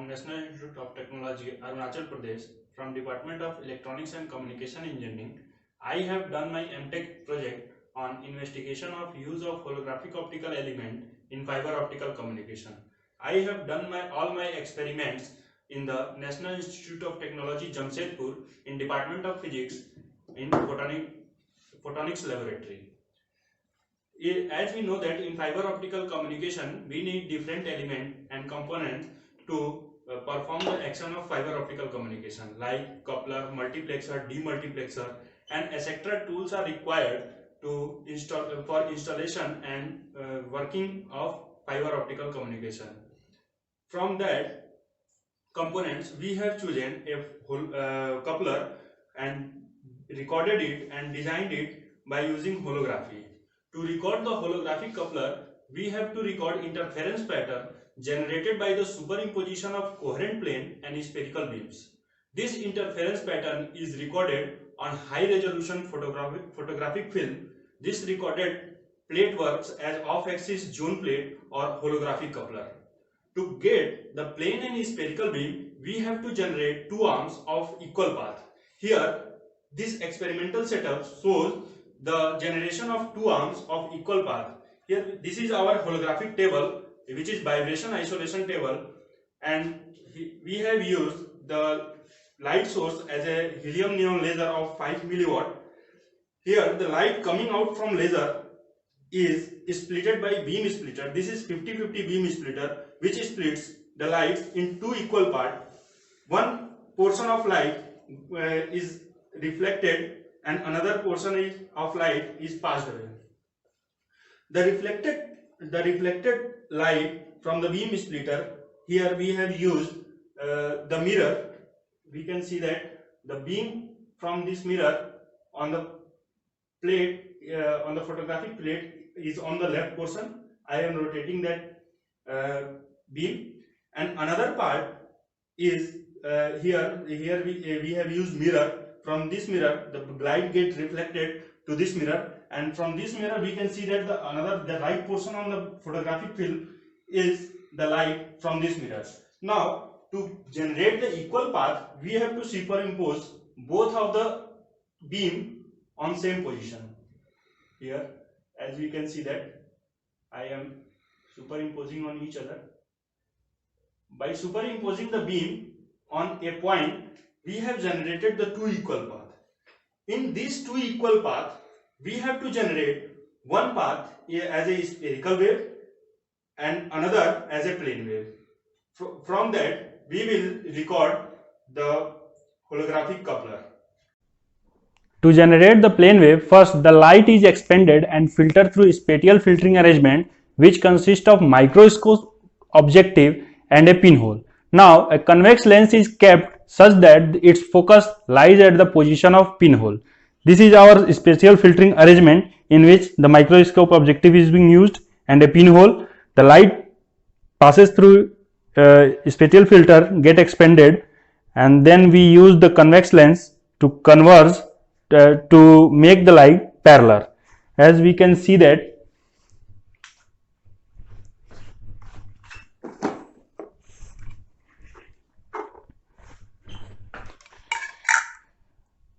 from National Institute of Technology, Arunachal Pradesh, from Department of Electronics and Communication Engineering. I have done my MTech project on investigation of use of holographic optical element in fiber optical communication. I have done all my experiments in the National Institute of Technology, Jamshedpur, in Department of Physics, in Photonics Laboratory. As we know that in fiber optical communication, we need different elements and components to perform the action of fiber optical communication, like coupler, multiplexer, demultiplexer, and etc. tools are required to install for installation and working of fiber optical communication. From that components, we have chosen a coupler and recorded it and designed it by using holography. To record the holographic coupler, we have to record interference pattern generated by the superimposition of coherent plane and spherical beams. This interference pattern is recorded on high resolution photographic film. This recorded plate works as off-axis Joule plate or holographic coupler. To get the plane and spherical beam, we have to generate two arms of equal path. Here, this experimental setup shows the generation of two arms of equal path. Here, this is our holographic table, which is vibration isolation table, and we have used the light source as a helium neon laser of 5 milliwatt. Here, the light coming out from laser is splitted by beam splitter. This is 50-50 beam splitter, which splits the light in two equal parts. One portion of light is reflected and another portion of light is passed away. The reflected light from the beam splitter, here we have used the mirror. We can see that the beam from this mirror on the plate, on the photographic plate, is on the left portion. I am rotating that beam, and another part is here we have used mirror. From this mirror, the light gets reflected to this mirror, and from this mirror we can see that the right portion on the photographic film is the light from this mirror. Now, to generate the equal path, we have to superimpose both of the beam on same position. Here, as we can see that I am superimposing on each other. By superimposing the beam on a point, we have generated the two equal paths. In these two equal paths, we have to generate one path as a spherical wave and another as a plane wave. From that, we will record the holographic coupler. To generate the plane wave, first the light is expanded and filtered through spatial filtering arrangement, which consists of microscope, objective, and a pinhole. Now, a convex lens is kept such that its focus lies at the position of pinhole. This is our spatial filtering arrangement, in which the microscope objective is being used and a pinhole. The light passes through spatial filter, get expanded, and then we use the convex lens to converge to make the light parallel. As we can see that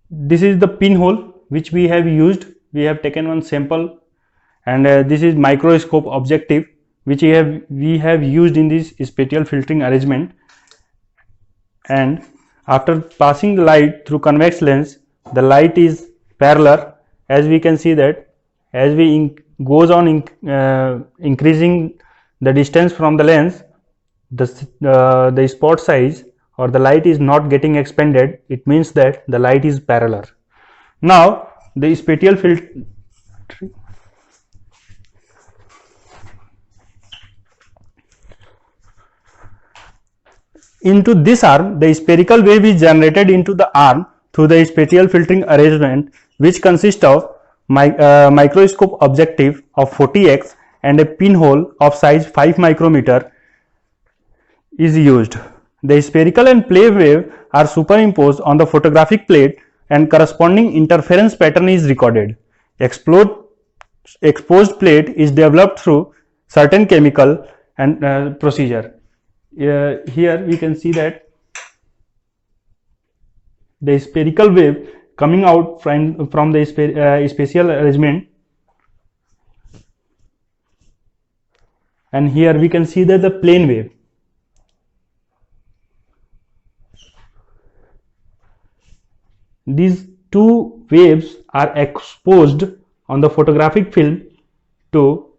this is the pinhole which we have used. We have taken one sample, and this is microscope objective which we have used in this spatial filtering arrangement. And after passing the light through convex lens, the light is parallel. As we can see that as we goes on increasing the distance from the lens, the spot size or the light is not getting expanded. It means that the light is parallel. Now, the spatial filter into this arm, the spherical wave is generated into the arm through the spatial filtering arrangement, which consists of microscope objective of 40x and a pinhole of size 5 micrometer is used. The spherical and plane wave are superimposed on the photographic plate and corresponding interference pattern is recorded. Exposed plate is developed through certain chemical and procedure. here we can see that the spherical wave coming out from the spatial arrangement, and here we can see that the plane wave. These two waves are exposed on the photographic film to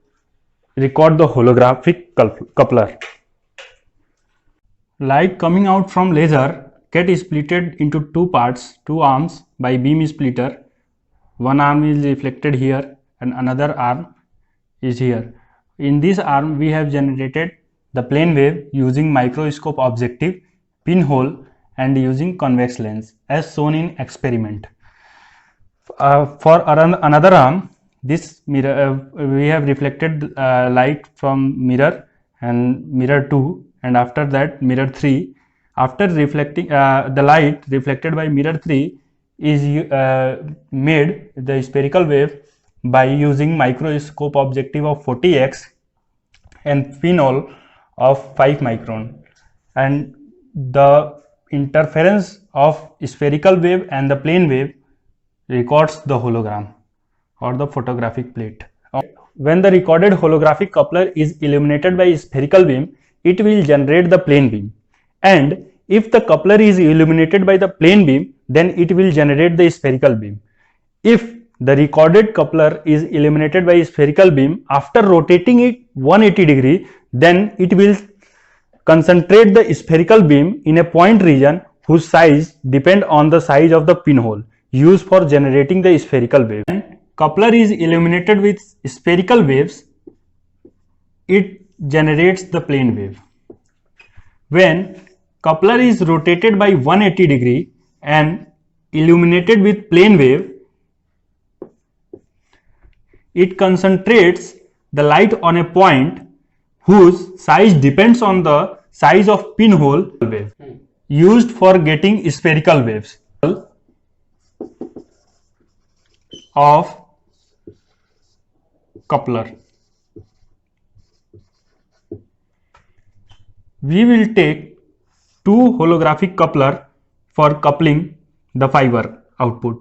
record the holographic coupler. Light coming out from laser get splitted into two parts, two arms by beam splitter. One arm is reflected here and another arm is here. In this arm we have generated the plane wave using microscope objective, pinhole and using convex lens as shown in experiment. For another arm, this mirror we have reflected light from mirror and mirror 2, and after that mirror 3. After reflecting the light reflected by mirror 3 is made the spherical wave by using microscope objective of 40x and pinhole of 5 micron, and the interference of spherical wave and the plane wave records the hologram or the photographic plate. When the recorded holographic coupler is illuminated by spherical beam, it will generate the plane beam, and if the coupler is illuminated by the plane beam, then it will generate the spherical beam. If the recorded coupler is illuminated by spherical beam, after rotating it 180 degree, then it will concentrate the spherical beam in a point region whose size depend on the size of the pinhole used for generating the spherical wave. When coupler is illuminated with spherical waves, it generates the plane wave. When coupler is rotated by 180 degree and illuminated with plane wave, it concentrates the light on a point whose size depends on the size of pinhole wave used for getting spherical waves of coupler. We will take two holographic coupler for coupling the fiber output.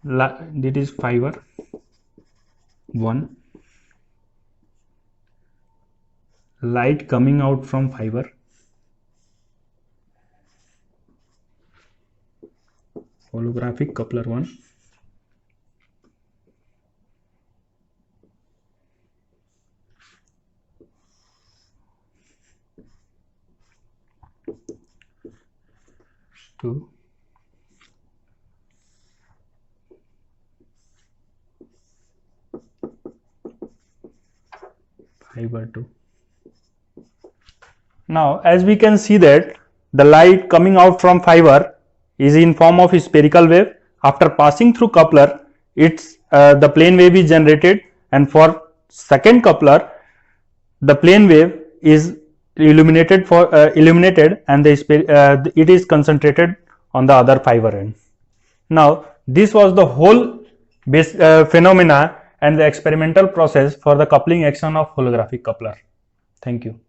This is fiber 1, light coming out from fiber, holographic coupler 1, two, fiber 2. Now as we can see that the light coming out from fiber is in form of a spherical wave. After passing through coupler, it's the plane wave is generated, and for second coupler the plane wave is illuminated and it is concentrated on the other fiber end. Now this was the whole phenomena and the experimental process for the coupling action of holographic coupler. Thank you.